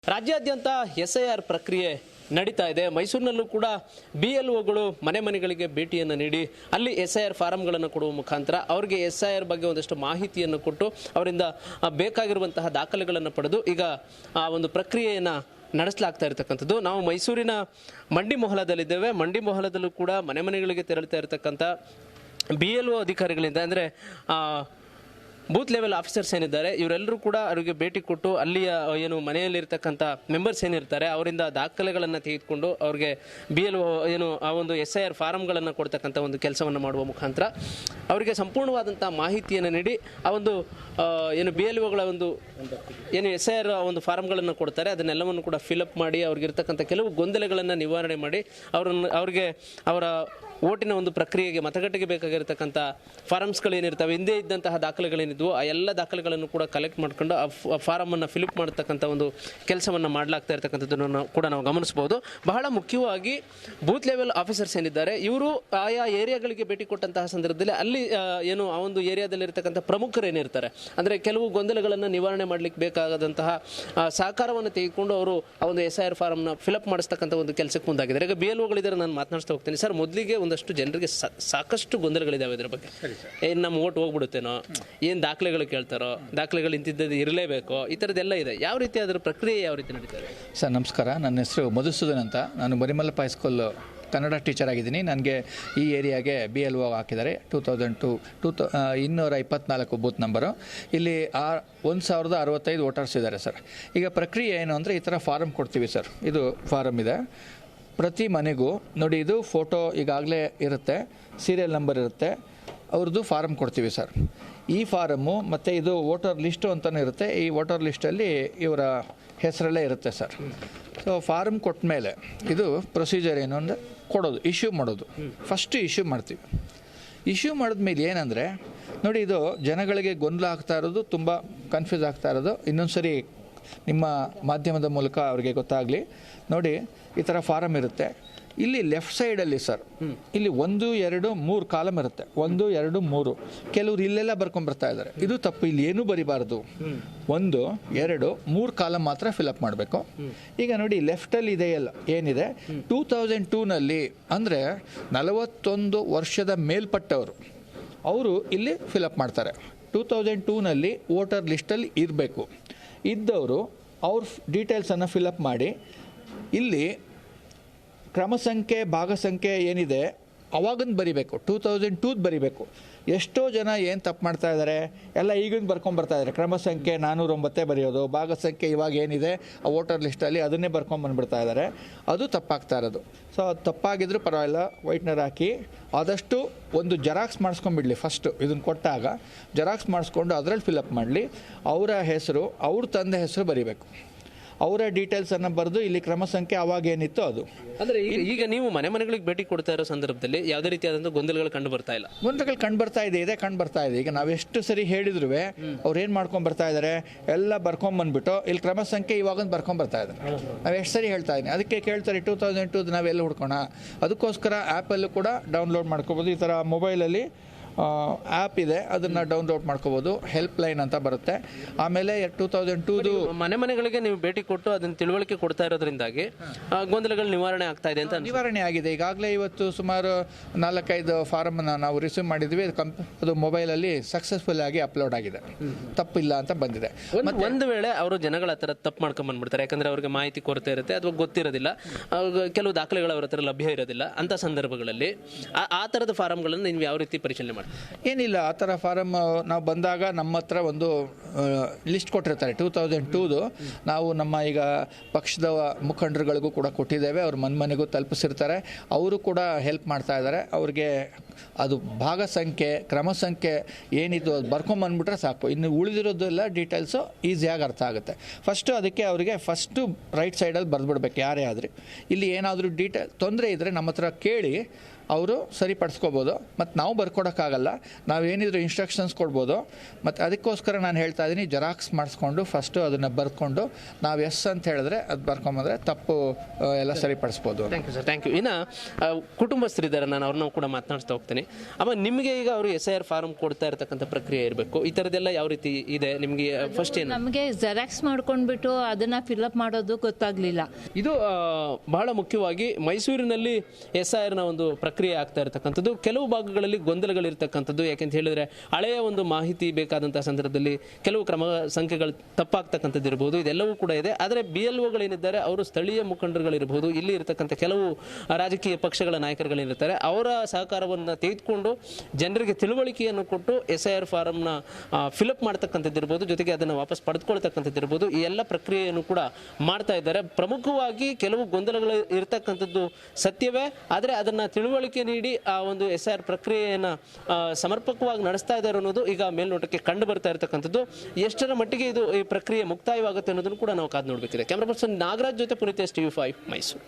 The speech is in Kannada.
ರಾಜ್ಯಾದ್ಯಂತ ಎಸ್ಐಆರ್ ಪ್ರಕ್ರಿಯೆ ನಡೀತಾ ಇದೆ. ಮೈಸೂರಿನಲ್ಲೂ ಕೂಡ BLOಗಳು ಮನೆ ಮನೆಗಳಿಗೆ ಭೇಟಿಯನ್ನು ನೀಡಿ ಅಲ್ಲಿ ಎಸ್ಐಆರ್ ಫಾರಂಗಳನ್ನು ಕೊಡುವ ಮುಖಾಂತರ ಅವರಿಗೆ ಎಸ್ಐಆರ್ ಬಗ್ಗೆ ಒಂದಷ್ಟು ಮಾಹಿತಿಯನ್ನು ಕೊಟ್ಟು ಅವರಿಂದ ಬೇಕಾಗಿರುವಂತಹ ದಾಖಲೆಗಳನ್ನು ಪಡೆದು ಈಗ ಆ ಒಂದು ಪ್ರಕ್ರಿಯೆಯನ್ನು ನಡೆಸಲಾಗ್ತಾ ಇರತಕ್ಕಂಥದ್ದು. ನಾವು ಮೈಸೂರಿನ ಮಂಡಿ ಮೊಹಲದಲ್ಲಿದ್ದೇವೆ. ಮಂಡಿ ಮೊಹಲದಲ್ಲೂ ಕೂಡ ಮನೆ ಮನೆಗಳಿಗೆ ತೆರಳ್ತಾ ಇರತಕ್ಕಂಥ BLO ಅಧಿಕಾರಿಗಳಿಂದ ಅಂದರೆ ಬೂತ್ ಲೆವೆಲ್ ಆಫೀಸರ್ಸ್ ಏನಿದ್ದಾರೆ ಇವರೆಲ್ಲರೂ ಕೂಡ ಅವರಿಗೆ ಭೇಟಿ ಕೊಟ್ಟು ಅಲ್ಲಿಯ ಏನು ಮನೆಯಲ್ಲಿರ್ತಕ್ಕಂಥ ಮೆಂಬರ್ಸ್ ಏನಿರ್ತಾರೆ ಅವರಿಂದ ದಾಖಲೆಗಳನ್ನು ತೆಗೆದುಕೊಂಡು ಅವ್ರಿಗೆ BLO ಏನು ಆ ಒಂದು SIR ಫಾರಂಗಳನ್ನು ಕೊಡ್ತಕ್ಕಂಥ ಒಂದು ಕೆಲಸವನ್ನು ಮಾಡುವ ಮುಖಾಂತರ ಅವರಿಗೆ ಸಂಪೂರ್ಣವಾದಂಥ ಮಾಹಿತಿಯನ್ನು ನೀಡಿ ಆ ಒಂದು ಏನು BLOಗಳ ಒಂದು ಏನು SIR ಒಂದು ಫಾರಂಗಳನ್ನು ಕೊಡ್ತಾರೆ ಅದನ್ನೆಲ್ಲವನ್ನು ಕೂಡ ಫಿಲಪ್ ಮಾಡಿ ಅವ್ರಿಗಿರ್ತಕ್ಕಂಥ ಕೆಲವು ಗೊಂದಲಗಳನ್ನು ನಿವಾರಣೆ ಮಾಡಿ ಅವ್ರಿಗೆ ಅವರ ಓಟಿನ ಒಂದು ಪ್ರಕ್ರಿಯೆಗೆ ಮತಗಟ್ಟೆಗೆ ಬೇಕಾಗಿರತಕ್ಕಂಥ ಫಾರಮ್ಸ್ಗಳೇನಿರ್ತವೆ ಹಿಂದೆ ಇದ್ದಂತಹ ದಾಖಲೆಗಳೇನಿದ್ವು ಆ ಎಲ್ಲ ದಾಖಲೆಗಳನ್ನು ಕೂಡ ಕಲೆಕ್ಟ್ ಮಾಡ್ಕೊಂಡು ಆ ಫಾರಮನ್ನು ಫಿಲಪ್ ಮಾಡತಕ್ಕಂಥ ಒಂದು ಕೆಲಸವನ್ನು ಮಾಡಲಾಗ್ತಾ ಇರತಕ್ಕಂಥದ್ದನ್ನು ಕೂಡ ನಾವು ಗಮನಿಸಬಹುದು. ಬಹಳ ಮುಖ್ಯವಾಗಿ ಬೂತ್ ಲೆವೆಲ್ ಆಫೀಸರ್ಸ್ ಏನಿದ್ದಾರೆ ಇವರು ಆಯಾ ಏರಿಯಾಗಳಿಗೆ ಭೇಟಿ ಕೊಟ್ಟಂತಹ ಸಂದರ್ಭದಲ್ಲಿ ಅಲ್ಲಿ ಏನು ಆ ಒಂದು ಏರಿಯಾದಲ್ಲಿರ್ತಕ್ಕಂಥ ಪ್ರಮುಖರು ಏನಿರ್ತಾರೆ ಅಂದರೆ ಕೆಲವು ಗೊಂದಲಗಳನ್ನು ನಿವಾರಣೆ ಮಾಡಲಿಕ್ಕೆ ಬೇಕಾದಂತಹ ಸಹಕಾರವನ್ನು ತೆಗೆದುಕೊಂಡು ಅವರು ಆ ಒಂದು SIR ಫಾರಮ್ನ ಫಿಲಪ್ ಮಾಡಿಸ್ತಕ್ಕಂಥ ಒಂದು ಕೆಲಸಕ್ಕೆ ಮುಂದಾಗಿದ್ದಾರೆ. ಈಗ BLOಗಳಿದ್ದಾರೆ, ನಾನು ಮಾತನಾಡ್ತಾ ಹೋಗ್ತೀನಿ. ಸರ್, ಮೊದಲಿಗೆ ಒಂದಷ್ಟು ಜನರಿಗೆ ಸಾಕಷ್ಟು ಗೊಂದಲಗಳಿದ್ದಾವೆ ಇದರ ಬಗ್ಗೆ. ಏನು ನಮ್ಮ ಓಟ್ ಹೋಗ್ಬಿಡುತ್ತೇನೋ, ಏನು ದಾಖಲೆಗಳು ಕೇಳ್ತಾರೋ, ದಾಖಲೆಗಳು ಇಂತಿದ್ದದ್ದು ಇರಲೇಬೇಕೋ, ಈ ಥರದ್ದೆಲ್ಲ ಇದೆ. ಯಾವ ರೀತಿ ಅದರ ಪ್ರಕ್ರಿಯೆ ಯಾವ ರೀತಿ ನಡೀತದೆ? ಸರ್ ನಮಸ್ಕಾರ, ನನ್ನ ಹೆಸರು ಮಧುಸೂದನ್ ಅಂತ. ನಾನು ಬರಿಮಲ್ಲಪ್ಪ ಹೈಸ್ಕೂಲ್ ಕನ್ನಡ ಟೀಚರ್ ಆಗಿದ್ದೀನಿ. ನನಗೆ ಈ ಏರಿಯಾಗೆ BLO ಹಾಕಿದ್ದಾರೆ 224 ಬೂತ್ ನಂಬರು. ಇಲ್ಲಿ 1065 ವೋಟರ್ಸ್ ಇದ್ದಾರೆ ಸರ್. ಈಗ ಪ್ರಕ್ರಿಯೆ ಏನು ಅಂದರೆ ಈ ಥರ ಫಾರಮ್ ಕೊಡ್ತೀವಿ ಸರ್. ಇದು ಫಾರಮ್ ಇದೆ. ಪ್ರತಿ ಮನೆಗೂ ನೋಡಿ, ಇದು ಫೋಟೋ ಈಗಾಗಲೇ ಇರುತ್ತೆ, ಸೀರಿಯಲ್ ನಂಬರ್ ಇರುತ್ತೆ, ಅವ್ರದ್ದು ಫಾರಮ್ ಕೊಡ್ತೀವಿ ಸರ್. ಈ ಫಾರಮ್ಮು ಮತ್ತು ಇದು ವೋಟರ್ ಲಿಸ್ಟು ಅಂತಲೂ ಇರುತ್ತೆ. ಈ ವೋಟರ್ ಲಿಸ್ಟಲ್ಲಿ ಇವರ ಹೆಸರಲ್ಲೇ ಇರುತ್ತೆ ಸರ್. ಸೊ ಫಾರಮ್ ಕೊಟ್ಟ ಮೇಲೆ ಇದು ಪ್ರೊಸೀಜರ್ ಏನು ಅಂದರೆ ಕೊಡೋದು, ಇಶ್ಯೂ ಮಾಡೋದು. ಫಸ್ಟು ಇಶ್ಯೂ ಮಾಡ್ತೀವಿ. ಇಶ್ಯೂ ಮಾಡಿದ್ಮೇಲೆ ಏನಂದರೆ ನೋಡಿ, ಇದು ಜನಗಳಿಗೆ ಗೊಂದಲ ಆಗ್ತಾ ಇರೋದು, ತುಂಬ ಕನ್ಫ್ಯೂಸ್ ಆಗ್ತಾ ಇರೋದು. ಇನ್ನೊಂದು ಸರಿ ನಿಮ್ಮ ಮಾಧ್ಯಮದ ಮೂಲಕ ಅವ್ರಿಗೆ ಗೊತ್ತಾಗಲಿ. ನೋಡಿ, ಈ ಥರ ಫಾರಮ್ ಇರುತ್ತೆ. ಇಲ್ಲಿ ಲೆಫ್ಟ್ ಸೈಡಲ್ಲಿ ಸರ್, ಇಲ್ಲಿ 1, 2, 3 ಕಾಲಮ್ ಇರುತ್ತೆ. 1, 2, 3 ಕೆಲವರು ಇಲ್ಲೆಲ್ಲ ಬರ್ಕೊಂಡ್ಬರ್ತಾ ಇದ್ದಾರೆ. ಇದು ತಪ್ಪು. ಇಲ್ಲಿ ಏನೂ ಬರಿಬಾರ್ದು. 1, 2, 3 ಕಾಲಮ್ ಮಾತ್ರ ಫಿಲಪ್ ಮಾಡಬೇಕು. ಈಗ ನೋಡಿ, ಲೆಫ್ಟಲ್ಲಿ ಇದೆಯಲ್ಲ ಏನಿದೆ, 2002ನಲ್ಲಿ ಅಂದರೆ 41 ವರ್ಷದ ಮೇಲ್ಪಟ್ಟವರು ಅವರು ಇಲ್ಲಿ ಫಿಲಪ್ ಮಾಡ್ತಾರೆ. 2002ನಲ್ಲಿ ವೋಟರ್ ಲಿಸ್ಟಲ್ಲಿ ಇರಬೇಕು. ಇದ್ದವರು ಅವ್ರ ಡೀಟೇಲ್ಸನ್ನು ಫಿಲಪ್ ಮಾಡಿ ಇಲ್ಲಿ ಕ್ರಮ ಸಂಖ್ಯೆ ಭಾಗ ಸಂಖ್ಯೆ ಏನಿದೆ ಅವಾಗಿಂದು ಬರಿಬೇಕು. 2002 ಬರಿಬೇಕು. ಎಷ್ಟೋ ಜನ ಏನು ತಪ್ಪು ಮಾಡ್ತಾ ಇದ್ದಾರೆ, ಎಲ್ಲ ಈಗಿಂದು ಬರ್ಕೊಂಬರ್ತಾ ಇದ್ದಾರೆ. ಕ್ರಮ ಸಂಖ್ಯೆ 409 ಬರೆಯೋದು, ಭಾಗ ಸಂಖ್ಯೆ ಇವಾಗ ಏನಿದೆ ಆ ವೋಟರ್ ಲಿಸ್ಟಲ್ಲಿ ಅದನ್ನೇ ಬರ್ಕೊಂಬಂದ್ಬಿಡ್ತಾ ಇದ್ದಾರೆ. ಅದು ತಪ್ಪಾಗ್ತಾ ಇರೋದು. ಸೊ ಅದು ತಪ್ಪಾಗಿದ್ರೂ ಪರವಾಗಿಲ್ಲ, ವೈಟ್ನರ್ ಹಾಕಿ ಆದಷ್ಟು ಒಂದು ಜೆರಾಕ್ಸ್ ಮಾಡಿಸ್ಕೊಂಡ್ಬಿಡ್ಲಿ. ಫಸ್ಟು ಇದನ್ನು ಕೊಟ್ಟಾಗ ಜೆರಾಕ್ಸ್ ಮಾಡಿಸ್ಕೊಂಡು ಅದರಲ್ಲಿ ಫಿಲಪ್ ಮಾಡಲಿ. ಅವರ ಹೆಸರು, ಅವ್ರ ತಂದೆ ಹೆಸರು ಬರಿಬೇಕು. ಅವರ ಡೀಟೇಲ್ಸನ್ನು ಬರೆದು ಇಲ್ಲಿ ಕ್ರಮ ಸಂಖ್ಯೆ ಅವಾಗ ಏನಿತ್ತು ಅದು. ಅಂದರೆ ಈಗ ನೀವು ಮನೆ ಮನೆಗಳಿಗೆ ಭೇಟಿ ಕೊಡ್ತಾ ಇರೋ ಸಂದರ್ಭದಲ್ಲಿ ಯಾವುದೇ ರೀತಿಯಾದಂಥ ಗೊಂದಲಗಳು ಕಂಡು ಬರ್ತಾ ಇಲ್ಲ? ಗೊಂದಲಗಳು ಕಂಡು ಬರ್ತಾ ಇದೆ. ಈಗ ನಾವು ಎಷ್ಟು ಸರಿ ಹೇಳಿದ್ರು ಅವ್ರು ಏನು ಮಾಡ್ಕೊಂಡು ಬರ್ತಾ ಇದ್ದಾರೆ, ಎಲ್ಲ ಬರ್ಕೊಂಬಂದ್ಬಿಟ್ಟು ಇಲ್ಲಿ ಕ್ರಮ ಸಂಖ್ಯೆ ಇವಾಗೊಂದು ಬರ್ಕೊಂಬರ್ತಾ ಇದ್ದಾರೆ. ನಾವು ಎಷ್ಟು ಸರಿ ಹೇಳ್ತಾ ಇದ್ದೀನಿ. ಅದಕ್ಕೆ ಕೇಳ್ತಾರೆ 2002 ನಾವೆಲ್ಲ ಹುಡ್ಕೋಣ. ಅದಕ್ಕೋಸ್ಕರ ಆ್ಯಪಲ್ಲೂ ಕೂಡ ಡೌನ್ಲೋಡ್ ಮಾಡ್ಕೋಬೋದು. ಈ ಥರ ಮೊಬೈಲಲ್ಲಿ ಆ್ಯಪ್ ಇದೆ, ಅದನ್ನು ಡೌನ್ಲೋಡ್ ಮಾಡ್ಕೋಬೋದು. ಹೆಲ್ಪ್ ಲೈನ್ ಅಂತ ಬರುತ್ತೆ. ಆಮೇಲೆ 2002 ಮನೆ ಮನೆಗಳಿಗೆ ನೀವು ಭೇಟಿ ಕೊಟ್ಟು ಅದನ್ನು ತಿಳುವಳಿಕೆ ಕೊಡ್ತಾ ಇರೋದ್ರಿಂದಾಗಿ ಗೊಂದಲಗಳು ನಿವಾರಣೆ ಆಗ್ತಾ ಇದೆ ಅಂತ ನಿವಾರಣೆ ಆಗಿದೆ. ಈಗಾಗಲೇ ಇವತ್ತು ಸುಮಾರು 4-5 ಫಾರಮನ್ನು ನಾವು ರಿಸೀವ್ ಮಾಡಿದ್ವಿ. ಅದು ಮೊಬೈಲಲ್ಲಿ ಸಕ್ಸಸ್ಫುಲ್ ಆಗಿ ಅಪ್ಲೋಡ್ ಆಗಿದೆ. ತಪ್ಪಿಲ್ಲ ಅಂತ ಬಂದಿದೆ. ಒಂದು ವೇಳೆ ಅವರು ಜನಗಳ ಹತ್ರ ತಪ್ಪು ಮಾಡ್ಕೊಂಡ್ಬಂದ್ಬಿಡ್ತಾರೆ, ಯಾಕಂದರೆ ಅವ್ರಿಗೆ ಮಾಹಿತಿ ಕೊರತೆ ಇರುತ್ತೆ ಅಥವಾ ಗೊತ್ತಿರೋದಿಲ್ಲ, ಕೆಲವು ದಾಖಲೆಗಳು ಅವ್ರ ಹತ್ರ ಲಭ್ಯ ಇರೋದಿಲ್ಲ. ಅಂಥ ಸಂದರ್ಭಗಳಲ್ಲಿ ಆ ಥರದ ಫಾರಮ್ಗಳನ್ನು ನೀವು ಯಾವ ರೀತಿ ಪರಿಶೀಲನೆ ಮಾಡಿ? ಏನಿಲ್ಲ, ಆ ಥರ ಫಾರಮ್ ನಾವು ಬಂದಾಗ ನಮ್ಮ ಹತ್ರ ಒಂದು ಲಿಸ್ಟ್ ಕೊಟ್ಟಿರ್ತಾರೆ 2002. ನಾವು ನಮ್ಮ ಈಗ ಪಕ್ಷದ ಮುಖಂಡರುಗಳಿಗೂ ಕೂಡ ಕೊಟ್ಟಿದ್ದೇವೆ. ಅವ್ರ ಮನೆಗೂ ತಲುಪಿಸಿರ್ತಾರೆ. ಅವರು ಕೂಡ ಹೆಲ್ಪ್ ಮಾಡ್ತಾ ಇದ್ದಾರೆ. ಅವ್ರಿಗೆ ಅದು ಭಾಗ ಸಂಖ್ಯೆ ಕ್ರಮ ಸಂಖ್ಯೆ ಏನಿದು ಅದು ಬರ್ಕೊಂಬಂದ್ಬಿಟ್ರೆ ಸಾಕು. ಇನ್ನು ಉಳಿದಿರೋದೆಲ್ಲ ಡೀಟೇಲ್ಸು ಈಸಿಯಾಗಿ ಅರ್ಥ ಆಗುತ್ತೆ. ಫಸ್ಟು ಅದಕ್ಕೆ ಅವರಿಗೆ ಫಸ್ಟು ರೈಟ್ ಸೈಡಲ್ಲಿ ಬರೆದ್ಬಿಡ್ಬೇಕು. ಯಾರೇ ಆದರೆ ಇಲ್ಲಿ ಏನಾದರೂ ತೊಂದರೆ ಇದ್ದರೆ ನಮ್ಮ ಹತ್ರ ಕೇಳಿ ಅವರು ಸರಿಪಡಿಸ್ಕೋಬೋದು. ಮತ್ತು ನಾವು ಬರ್ಕೊಡೋಕ್ಕಾಗಲ್ಲ, ನಾವೇನಿದ್ರು ಇನ್ಸ್ಟ್ರಕ್ಷನ್ಸ್ ಕೊಡ್ಬೋದು. ಮತ್ತು ಅದಕ್ಕೋಸ್ಕರ ನಾನು ಹೇಳ್ತಾ ಇದ್ದೀನಿ, ಜೆರಾಕ್ಸ್ ಮಾಡಿಸ್ಕೊಂಡು ಫಸ್ಟು ಅದನ್ನು ಬರ್ಕೊಂಡು ನಾವು ಎಸ್ ಅಂತ ಹೇಳಿದ್ರೆ ಅದು ಬರ್ಕೊಂಬಂದರೆ ತಪ್ಪು ಎಲ್ಲ ಸರಿಪಡಿಸ್ಬೋದು. Thank you sir, thank you. ಇನ್ನು ಕುಟುಂಬಸ್ಥರಿದ್ದಾರೆ, ನಾನು ಅವ್ರನ್ನ ಕೂಡ ಮಾತನಾಡ್ತಾ ಹೋಗ್ತೀನಿ. ಅಮ್ಮ, ನಿಮಗೆ ಈಗ ಅವರು SIR ಫಾರಂ ಕೊಡ್ತಾ ಇರತಕ್ಕಂಥ ಪ್ರಕ್ರಿಯೆ ಇರಬೇಕು, ಈ ಥರದ್ದೆಲ್ಲ ಯಾವ ರೀತಿ ಇದೆ ನಿಮಗೆ? ಫಸ್ಟ್ ಏನು ನಮಗೆ ಜೆರಾಕ್ಸ್ ಮಾಡ್ಕೊಂಡ್ಬಿಟ್ಟು ಅದನ್ನ ಫಿಲ್ಅಪ್ ಮಾಡೋದು ಗೊತ್ತಾಗ್ಲಿಲ್ಲ. ಇದು ಬಹಳ ಮುಖ್ಯವಾಗಿ ಮೈಸೂರಿನಲ್ಲಿ SIR ನ ಒಂದು ಪ್ರಕ್ರಿಯೆ ಆಗ್ತಾ ಇರತಕ್ಕಂಥದ್ದು. ಕೆಲವು ಭಾಗಗಳಲ್ಲಿ ಗೊಂದಲಗಳಿರ್ತಕ್ಕಂಥದ್ದು, ಯಾಕೆಂತ ಹೇಳಿದ್ರೆ ಹಳೆಯ ಒಂದು ಮಾಹಿತಿ ಬೇಕಾದಂತಹ ಸಂದರ್ಭದಲ್ಲಿ ಕೆಲವು ಕ್ರಮ ಸಂಖ್ಯೆಗಳು ತಪ್ಪಾಗ್ತಕ್ಕಂಥದ್ದು ಇರಬಹುದು, ಇದೆಲ್ಲವೂ ಕೂಡ ಇದೆ. ಆದರೆ BLOಗಳೇನಿದ್ದಾರೆ ಅವರು ಸ್ಥಳೀಯ ಮುಖಂಡರುಗಳಿರಬಹುದು, ಇಲ್ಲಿ ಇರತಕ್ಕಂಥ ಕೆಲವು ರಾಜಕೀಯ ಪಕ್ಷಗಳ ನಾಯಕರುಗಳಿರ್ತಾರೆ, ಅವರ ಸಹಕಾರವನ್ನು ತೆಗೆದುಕೊಂಡು ಜನರಿಗೆ ತಿಳುವಳಿಕೆಯನ್ನು ಕೊಟ್ಟು SIR ಫಾರಂನ ಫಿಲಪ್ ಮಾಡ್ತಕ್ಕಂಥದ್ದು ಇರ್ಬೋದು, ಜೊತೆಗೆ ಅದನ್ನು ವಾಪಸ್ ಪಡೆದುಕೊಳ್ತಕ್ಕಂಥದ್ದು ಇರ್ಬೋದು, ಈ ಎಲ್ಲ ಪ್ರಕ್ರಿಯೆಯನ್ನು ಕೂಡ ಮಾಡ್ತಾ ಇದ್ದಾರೆ. ಪ್ರಮುಖವಾಗಿ ಕೆಲವು ಗೊಂದಲಗಳು ಇರತಕ್ಕಂಥದ್ದು ಸತ್ಯವೇ, ಆದರೆ ಅದನ್ನು ತಿಳುವಳಿಕೆ ನೀಡಿ ಆ ಒಂದು SIR ಪ್ರಕ್ರಿಯೆಯನ್ನು ಸಮರ್ಪಕವಾಗಿ ನಡೆಸ್ತಾ ಇದ್ದಾರೆ ಅನ್ನೋದು ಈಗ ಮೇಲ್ನೋಟಕ್ಕೆ ಕಂಡು ಬರ್ತಾ ಇರತಕ್ಕಂಥದ್ದು. ಎಷ್ಟರ ಮಟ್ಟಿಗೆ ಇದು ಈ ಪ್ರಕ್ರಿಯೆ ಮುಕ್ತಾಯವಾಗುತ್ತೆ ಅನ್ನೋದನ್ನು ಕೂಡ ನಾವು ಕಾದು ನೋಡಬೇಕಿದೆ. ಕ್ಯಾಮ್ರಾ ಪರ್ಸನ್ ನಾಗರಾಜ್ ಜೊತೆ ಪುನೀತ್, TV5 ಮೈಸೂರು.